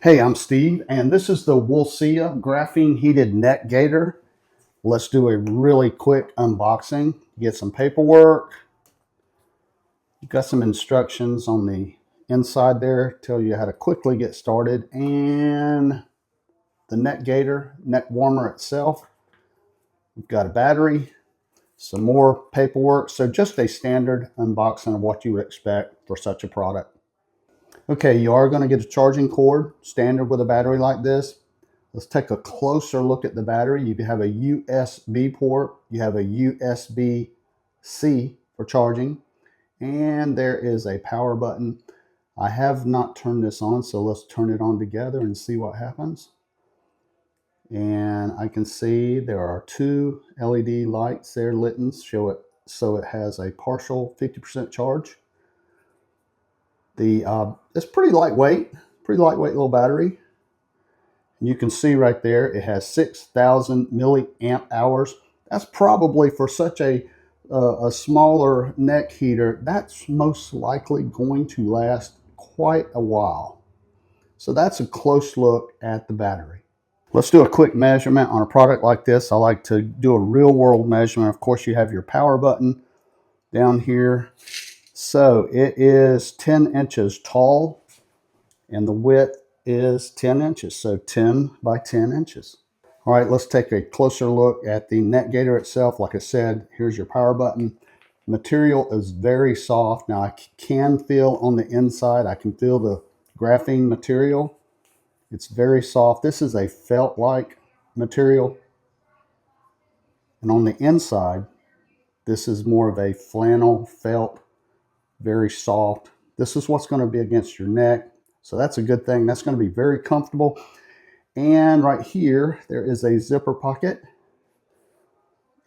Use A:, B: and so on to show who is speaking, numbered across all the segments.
A: Hey, I'm Steve, and this is the Wulcea Graphene Heated Neck Gaiter. Let's do a really quick unboxing. Get some paperwork. You've got some instructions on the inside there, tell you how to quickly get started, and the neck gaiter, neck warmer itself. We've got a battery, some more paperwork, so just a standard unboxing of what you would expect for such a product. Okay, you are going to get a charging cord, standard with a battery like this. Let's take a closer look at the battery. You have a USB port, you have a USB-C for charging, and there is a power button. I have not turned this on, so let's turn it on together and see what happens. And I can see there are two LED lights there lit, show it so it has a partial 50% charge. It's pretty lightweight little battery. And you can see right there it has 6,000 milliamp hours. That's probably, for such a smaller neck heater, that's most likely going to last quite a while. So that's a close look at the battery. Let's do a quick measurement on a product like this. I like to do a real world measurement. Of course, you have your power button down here. So it is 10 inches tall, and the width is 10 inches, so 10 by 10 inches. All right, let's take a closer look at the neck gaiter itself. Like I said, here's your power button. Material is very soft. Now I can feel on the inside, I can feel the graphene material. It's very soft. This is a felt-like material. And on the inside, this is more of a flannel felt, very soft. This is what's going to be against your neck. So that's a good thing. That's going to be very comfortable. And right here, there is a zipper pocket.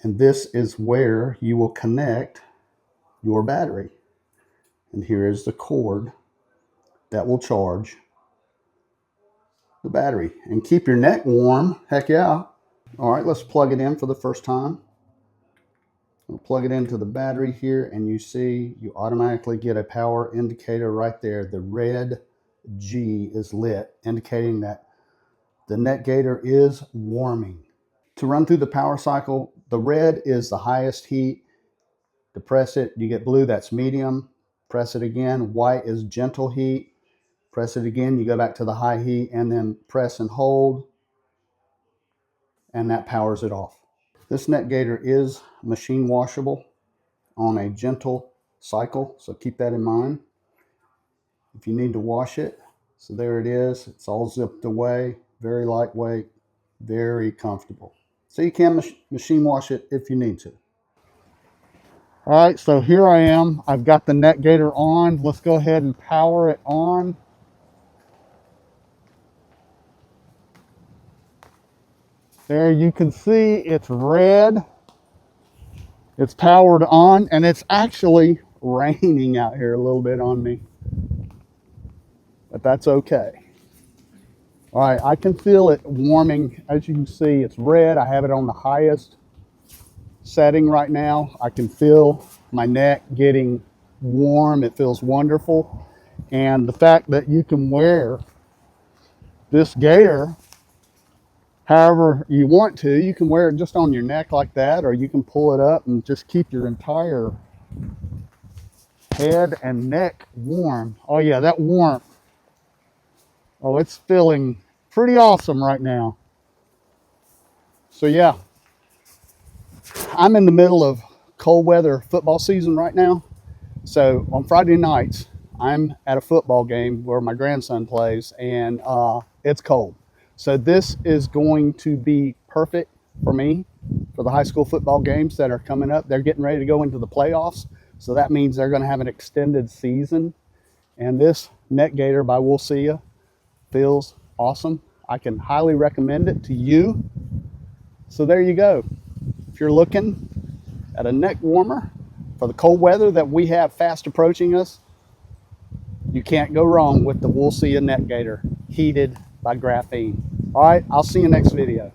A: And this is where you will connect your battery. And here is the cord that will charge the battery and keep your neck warm. Heck yeah. All right, let's plug it in for the first time. We'll plug it into the battery here, and you see you automatically get a power indicator right there. The red G is lit, indicating that the neck gaiter is warming. To run through the power cycle, the red is the highest heat. To press it, you get blue, that's medium. Press it again, white is gentle heat. Press it again, you go back to the high heat, and then press and hold, and that powers it off. This neck gaiter is machine washable on a gentle cycle, so keep that in mind if you need to wash it. So there it is. It's all zipped away, very lightweight, very comfortable. So you can machine wash it if you need to. All right, so here I am. I've got the neck gaiter on. Let's go ahead and power it on. There you can see it's red. It's powered on, and it's actually raining out here a little bit on me, but that's okay. All right, I can feel it warming. As you can see, it's red. I have it on the highest setting right now. I can feel my neck getting warm. It feels wonderful. And the fact that you can wear this gaiter however you want to, you can wear it just on your neck like that, or you can pull it up and just keep your entire head and neck warm. Oh yeah, that warmth. Oh, it's feeling pretty awesome right now. So yeah, I'm in the middle of cold weather football season right now. So on Friday nights, I'm at a football game where my grandson plays, and it's cold. So this is going to be perfect for me for the high school football games that are coming up. They're getting ready to go into the playoffs. So that means they're going to have an extended season. And this neck gaiter by Wulcea feels awesome. I can highly recommend it to you. So there you go. If you're looking at a neck warmer for the cold weather that we have fast approaching us, you can't go wrong with the Wulcea Neck Gaiter, heated by Graphene. All right, I'll see you next video.